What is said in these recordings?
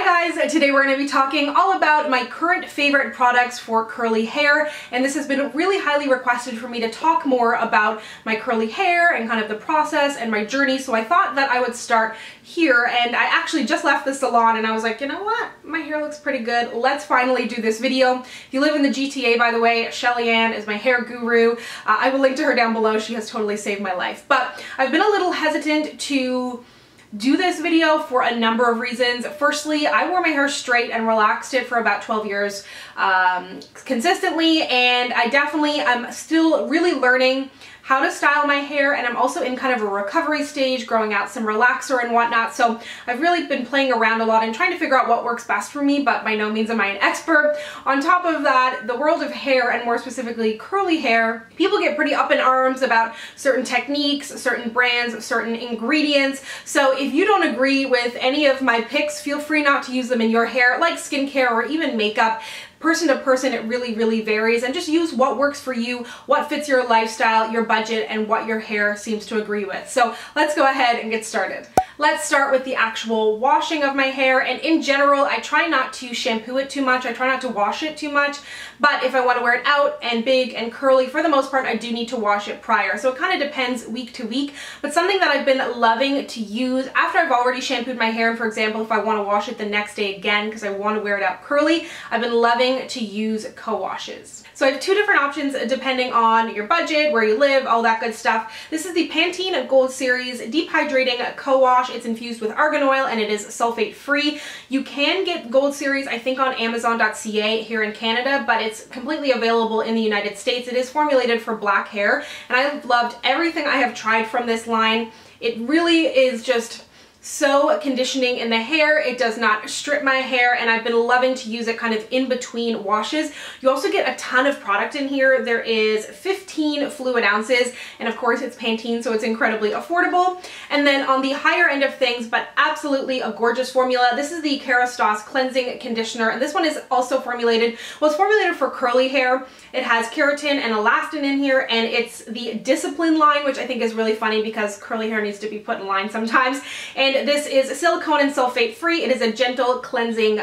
Hi guys, today we're going to be talking all about my current favorite products for curly hair, and this has been really highly requested for me to talk more about my curly hair and kind of the process and my journey, so I thought that I would start here. And I actually just left the salon and I was like, you know what, my hair looks pretty good, let's finally do this video. If you live in the GTA, by the way, Shelly Ann is my hair guru. I will link to her down below. She has totally saved my life. But I've been a little hesitant to do this video for a number of reasons. Firstly, I wore my hair straight and relaxed it for about 12 years consistently, and I'm still really learning how to style my hair, and I'm also in kind of a recovery stage, growing out some relaxer and whatnot, so I've really been playing around a lot and trying to figure out what works best for me, but by no means am I an expert. On top of that, the world of hair, and more specifically curly hair, people get pretty up in arms about certain techniques, certain brands, certain ingredients, so if you don't agree with any of my picks, feel free not to use them in your hair, like skincare or even makeup. Person to person, it really varies, and just use what works for you, what fits your lifestyle, your budget, and what your hair seems to agree with. So let's go ahead and get started. Let's start with the actual washing of my hair, and in general, I try not to shampoo it too much. I try not to wash it too much, but if I want to wear it out and big and curly, for the most part, I do need to wash it prior. So it kind of depends week to week, but something that I've been loving to use after I've already shampooed my hair, and for example, if I want to wash it the next day again because I want to wear it out curly, I've been loving to use co-washes. So I have two different options depending on your budget, where you live, all that good stuff. This is the Pantene Gold Series Deep Hydrating Co-Wash. It's infused with argan oil and it is sulfate free. You can get Gold Series, I think, on Amazon.ca here in Canada, but it's completely available in the United States. It is formulated for black hair, and I've loved everything I have tried from this line. It really is just so conditioning in the hair. It does not strip my hair, and I've been loving to use it kind of in between washes. You also get a ton of product in here. There is 15 fluid ounces, and of course it's Pantene, so it's incredibly affordable. And then on the higher end of things, but absolutely a gorgeous formula, this is the Kerastase Cleansing Conditioner, and this one is also formulated, well, it's formulated for curly hair. It has keratin and elastin in here, and it's the Discipline line, which I think is really funny because curly hair needs to be put in line sometimes. And this is silicone and sulfate free. It is a gentle cleansing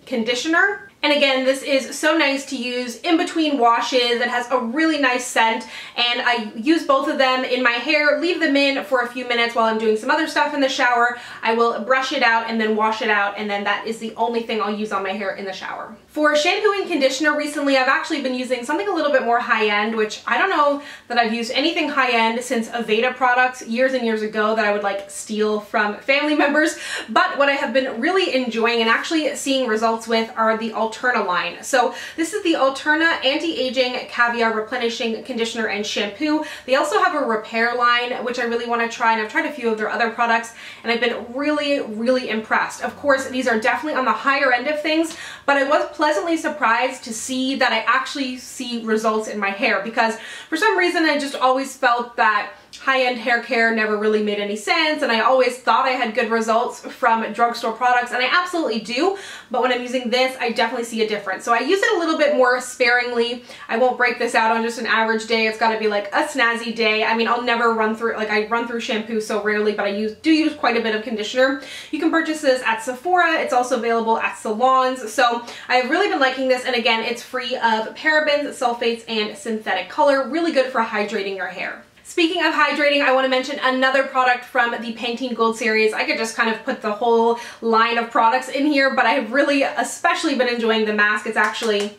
conditioner. And again, this is so nice to use in between washes. It has a really nice scent, and I use both of them in my hair, leave them in for a few minutes while I'm doing some other stuff in the shower. I will brush it out and then wash it out, and then that is the only thing I'll use on my hair in the shower. For shampoo and conditioner recently, I've actually been using something a little bit more high-end, which I don't know that I've used anything high-end since Aveda products years and years ago that I would like steal from family members, but what I have been really enjoying and actually seeing results with are the Alterna line. So this is the Alterna Anti-Aging Caviar Replenishing Conditioner and Shampoo. They also have a repair line, which I really want to try, and I've tried a few of their other products, and I've been really impressed. Of course, these are definitely on the higher end of things, but I was pleasantly surprised to see that I actually see results in my hair, because for some reason I just always felt that high-end hair care never really made any sense, and I always thought I had good results from drugstore products, and I absolutely do, but when I'm using this, I definitely see a difference. So I use it a little bit more sparingly. I won't break this out on just an average day. It's got to be like a snazzy day. I mean, I'll never run through, like, I run through shampoo so rarely, but I do use quite a bit of conditioner. You can purchase this at Sephora. It's also available at salons. So I've really been liking this, and again, it's free of parabens, sulfates, and synthetic color. Really good for hydrating your hair. Speaking of hydrating, I want to mention another product from the Pantene Gold Series. I could just kind of put the whole line of products in here, but I've really especially been enjoying the mask. It's actually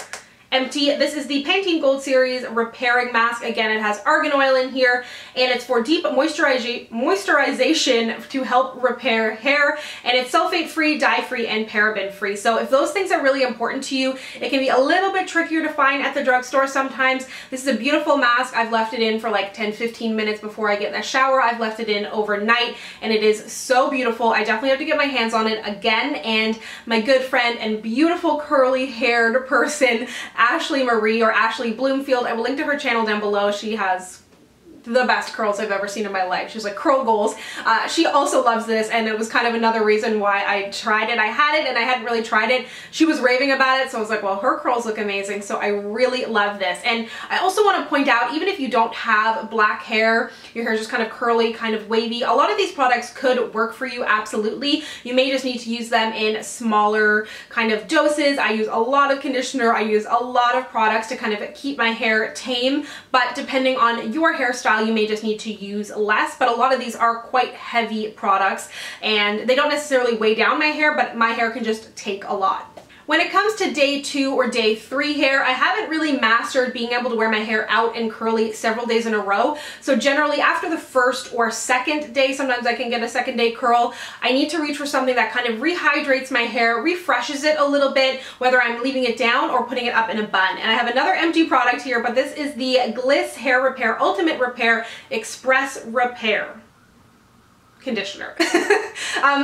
empty. This is the Pantene Gold Series Repairing Mask. Again, it has argan oil in here, and it's for deep moisturization to help repair hair, and it's sulfate free, dye free, and paraben free. So if those things are really important to you, it can be a little bit trickier to find at the drugstore sometimes. This is a beautiful mask. I've left it in for like 10-15 minutes before I get in the shower. I've left it in overnight, and it is so beautiful. I definitely have to get my hands on it again, and my good friend and beautiful curly haired person, Ashley Marie, or Ashley Bloomfield. I will link to her channel down below. She has the best curls I've ever seen in my life. She's like, curl goals. She also loves this, and it was kind of another reason why I tried it. I had it and I hadn't really tried it. She was raving about it, so I was like, well, her curls look amazing, so I really love this. And I also want to point out, even if you don't have black hair, your hair is just kind of curly, kind of wavy, a lot of these products could work for you, absolutely. You may just need to use them in smaller kind of doses. I use a lot of conditioner, I use a lot of products to kind of keep my hair tame, but depending on your hairstyle, you may just need to use less. But a lot of these are quite heavy products, and they don't necessarily weigh down my hair, but my hair can just take a lot. When it comes to day 2 or day 3 hair, I haven't really mastered being able to wear my hair out and curly several days in a row. So generally after the first or second day, sometimes I can get a second day curl, I need to reach for something that kind of rehydrates my hair, refreshes it a little bit, whether I'm leaving it down or putting it up in a bun. And I have another empty product here, but this is the Gliss Hair Repair Ultimate Repair Express Repair conditioner.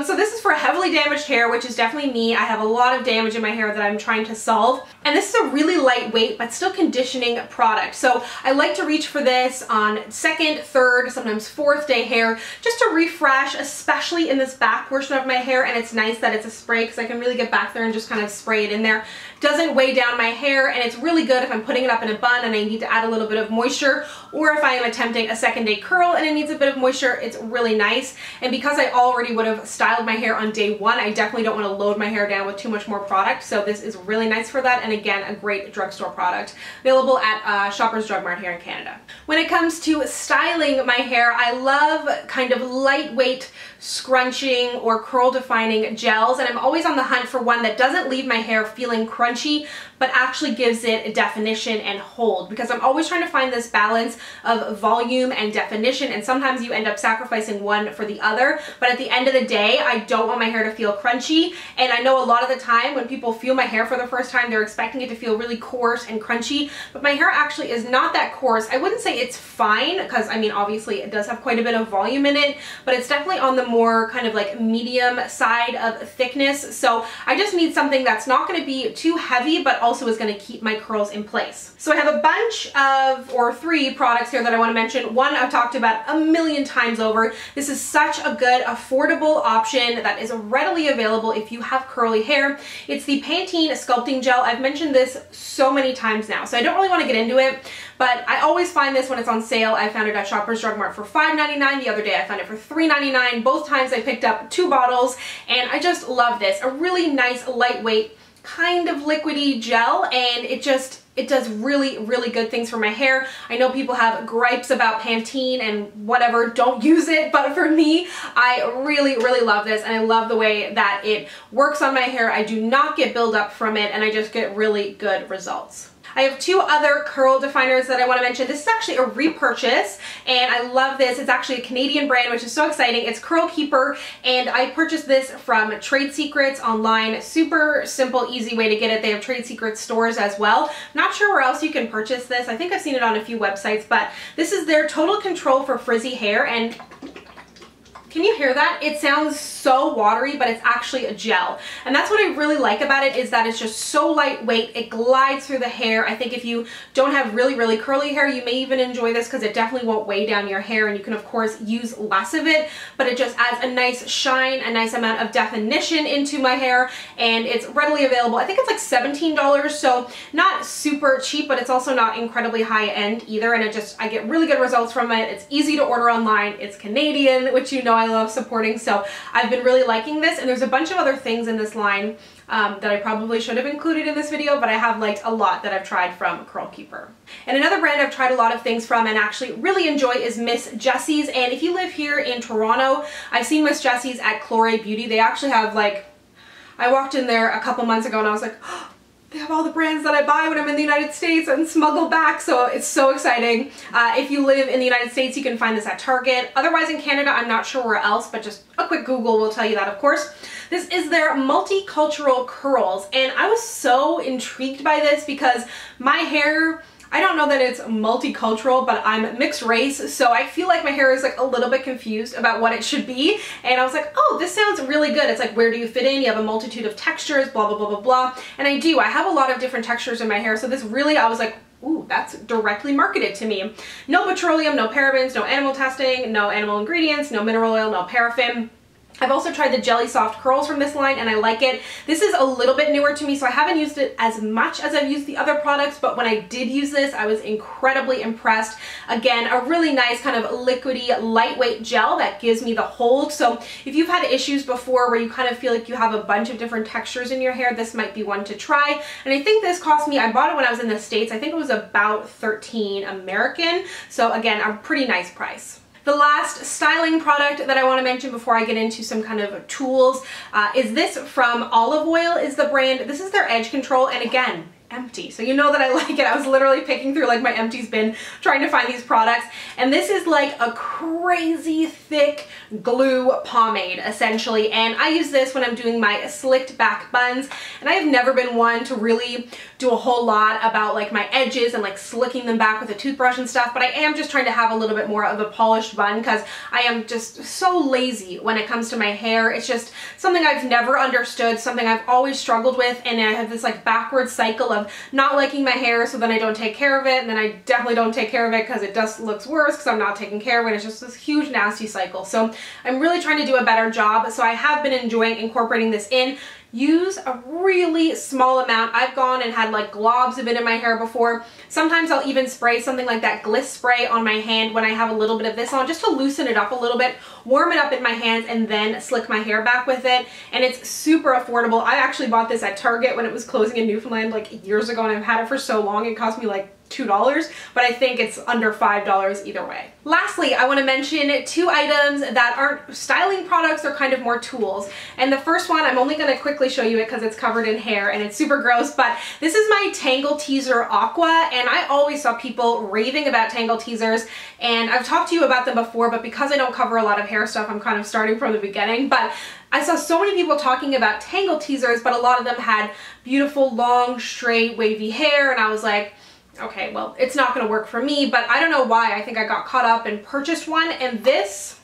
So this is for heavily damaged hair, which is definitely me. I have a lot of damage in my hair that I'm trying to solve. And this is a really lightweight but still conditioning product. So I like to reach for this on second, third, sometimes fourth day hair, just to refresh, especially in this back portion of my hair. And it's nice that it's a spray because I can really get back there and just kind of spray it in there. Doesn't weigh down my hair, and it's really good if I'm putting it up in a bun and I need to add a little bit of moisture, or if I am attempting a second day curl and it needs a bit of moisture, it's really nice. And because I already would have styled my hair on day 1, I definitely don't want to load my hair down with too much more product, so this is really nice for that. And again, a great drugstore product available at Shoppers Drug Mart here in Canada. When it comes to styling my hair, I love kind of lightweight scrunching or curl defining gels, and I'm always on the hunt for one that doesn't leave my hair feeling crunchy but actually gives it definition and hold, because I'm always trying to find this balance of volume and definition, and sometimes you end up sacrificing one for the other. But at the end of the day, I don't want my hair to feel crunchy, and I know a lot of the time when people feel my hair for the first time, they're expecting it to feel really coarse and crunchy, but my hair actually is not that coarse. I wouldn't say it's fine, because I mean obviously it does have quite a bit of volume in it, but it's definitely on the more kind of like medium side of thickness. So I just need something that's not going to be too heavy but also is going to keep my curls in place. So I have a bunch of, or 3 products here that I want to mention. One I've talked about a million times over. This is such a good affordable option that is readily available if you have curly hair. It's the Pantene Sculpting Gel. I've mentioned this so many times now, so I don't really want to get into it, but I always find this when it's on sale. I found it at Shoppers Drug Mart for $5.99. The other day I found it for $3.99. Both times I picked up 2 bottles, and I just love this. A really nice lightweight kind of liquidy gel, and it does really, really good things for my hair. I know people have gripes about Pantene and whatever, don't use it, but for me, I really, really love this, and I love the way that it works on my hair. I do not get buildup from it, and I just get really good results. I have 2 other curl definers that I want to mention. This is actually a repurchase, and I love this. It's actually a Canadian brand, which is so exciting. It's Curl Keeper, and I purchased this from Trade Secrets online. Super simple, easy way to get it. They have Trade Secrets stores as well. Not sure where else you can purchase this. I think I've seen it on a few websites, but this is their Total Control for Frizzy Hair, and can you hear that? It sounds so watery, but it's actually a gel. And that's what I really like about it, is that it's just so lightweight. It glides through the hair. I think if you don't have really, really curly hair, you may even enjoy this because it definitely won't weigh down your hair, and you can of course use less of it, but it just adds a nice shine, a nice amount of definition into my hair, and it's readily available. I think it's like $17, so not super cheap, but it's also not incredibly high end either, and I get really good results from it. It's easy to order online. It's Canadian, which you know I love supporting, so I've been really liking this. And there's a bunch of other things in this line that I probably should have included in this video, but I have liked a lot that I've tried from Curl Keeper. And another brand I've tried a lot of things from and actually really enjoy is Miss Jessie's. And if you live here in Toronto, I've seen Miss Jessie's at Clore Beauty. They actually have, like, I walked in there a couple months ago and I was like, oh, they have all the brands that I buy when I'm in the United States and smuggle back, so it's so exciting. If you live in the United States, you can find this at Target. Otherwise in Canada, I'm not sure where else, but just a quick Google will tell you that, of course. This is their multicultural curls, and I was so intrigued by this because my hair, I don't know that it's multicultural, but I'm mixed race, so I feel like my hair is like a little bit confused about what it should be, and I was like, oh, this sounds really good. It's like, where do you fit in? You have a multitude of textures, blah, blah, blah, blah, blah, and I do. I have a lot of different textures in my hair, so this really, I was like, ooh, that's directly marketed to me. No petroleum, no parabens, no animal testing, no animal ingredients, no mineral oil, no paraffin. I've also tried the Jelly Soft Curls from this line and I like it. This is a little bit newer to me, so I haven't used it as much as I've used the other products, but when I did use this, I was incredibly impressed. Again, a really nice kind of liquidy, lightweight gel that gives me the hold. So if you've had issues before where you kind of feel like you have a bunch of different textures in your hair, this might be one to try. And I think this cost me, I bought it when I was in the States, I think it was about $13 American. So again, a pretty nice price. The last styling product that I want to mention before I get into some kind of tools is this from Olive Oil is the brand. This is their edge control, and again, empty. So you know that I like it. I was literally picking through like my empties bin trying to find these products, and this is like a crazy thick glue pomade essentially, and I use this when I'm doing my slicked back buns, and I have never been one to really do a whole lot about like my edges and like slicking them back with a toothbrush and stuff, but I am just trying to have a little bit more of a polished bun because I am just so lazy when it comes to my hair. It's just something I've never understood, something I've always struggled with, and I have this like backward cycle of not liking my hair, so then I don't take care of it, and then I definitely don't take care of it because it just looks worse because I'm not taking care of it. It's just this huge nasty cycle. So I'm really trying to do a better job. So I have been enjoying incorporating this in. Use a really small amount. I've gone and had like globs of it in my hair before. Sometimes I'll even spray something like that Gliss spray on my hand when I have a little bit of this on, just to loosen it up a little bit, warm it up in my hands, and then slick my hair back with it. And it's super affordable. I actually bought this at Target when it was closing in Newfoundland like years ago, and I've had it for so long. It cost me like $2, but I think it's under $5 either way. Lastly, I want to mention two items that aren't styling products, they're kind of more tools. And the first one, I'm only going to quickly show you it because it's covered in hair and it's super gross, but this is my Tangle Teezer Aqua, and I always saw people raving about Tangle Teezers, and I've talked to you about them before, but because I don't cover a lot of hair stuff, I'm kind of starting from the beginning. But I saw so many people talking about Tangle Teezers, but a lot of them had beautiful, long, straight, wavy hair, and I was like, okay, well, it's not going to work for me, but I don't know why. I think I got caught up and purchased one, and this,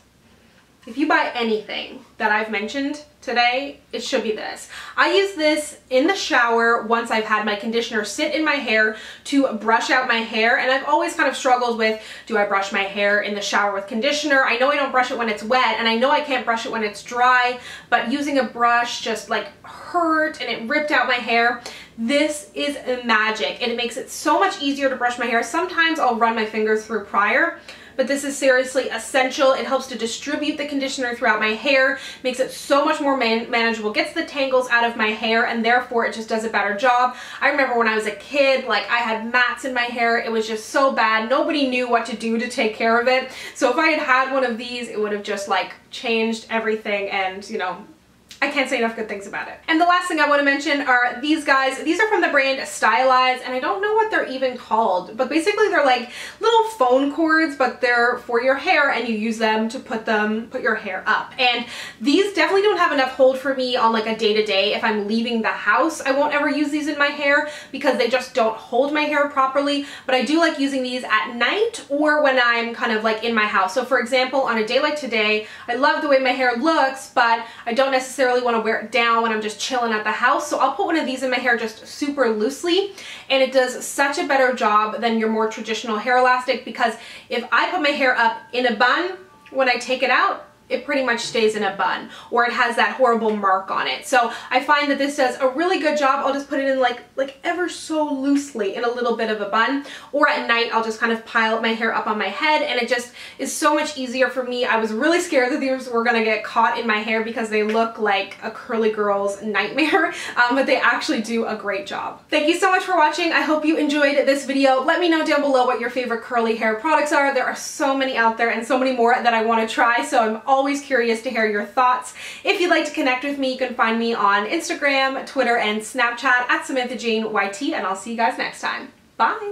if you buy anything that I've mentioned today, it should be this. I use this in the shower once I've had my conditioner sit in my hair to brush out my hair, and I've always kind of struggled with, do I brush my hair in the shower with conditioner? I know I don't brush it when it's wet, and I know I can't brush it when it's dry, but using a brush just like hurt and it ripped out my hair. This is magic, and it makes it so much easier to brush my hair. Sometimes I'll run my fingers through prior, but this is seriously essential. It helps to distribute the conditioner throughout my hair, makes it so much more manageable, gets the tangles out of my hair, and therefore it just does a better job. I remember when I was a kid, like I had mats in my hair. It was just so bad. Nobody knew what to do to take care of it. So if I had had one of these, it would have just like changed everything, and you know, I can't say enough good things about it. And the last thing I want to mention are these guys. These are from the brand Stylize, and I don't know what they're even called, but basically they're like little phone cords, but they're for your hair, and you use them to put your hair up. And these definitely don't have enough hold for me on like a day-to-day. If I'm leaving the house, I won't ever use these in my hair because they just don't hold my hair properly, but I do like using these at night or when I'm kind of like in my house. So for example, on a day like today, I love the way my hair looks, but I don't necessarily want to wear it down when I'm just chilling at the house, so I'll put one of these in my hair just super loosely, and it does such a better job than your more traditional hair elastic, because if I put my hair up in a bun, when I take it out, it pretty much stays in a bun, or it has that horrible mark on it. So I find that this does a really good job. I'll just put it in like ever so loosely in a little bit of a bun, or at night I'll just kind of pile my hair up on my head, and it just is so much easier for me. I was really scared that these were gonna get caught in my hair because they look like a curly girl's nightmare, but they actually do a great job. Thank you so much for watching. I hope you enjoyed this video. Let me know down below what your favorite curly hair products are. There are so many out there and so many more that I want to try, so I'm always curious to hear your thoughts. If you'd like to connect with me, you can find me on Instagram, Twitter, and Snapchat at SamanthaJaneYT, and I'll see you guys next time. Bye!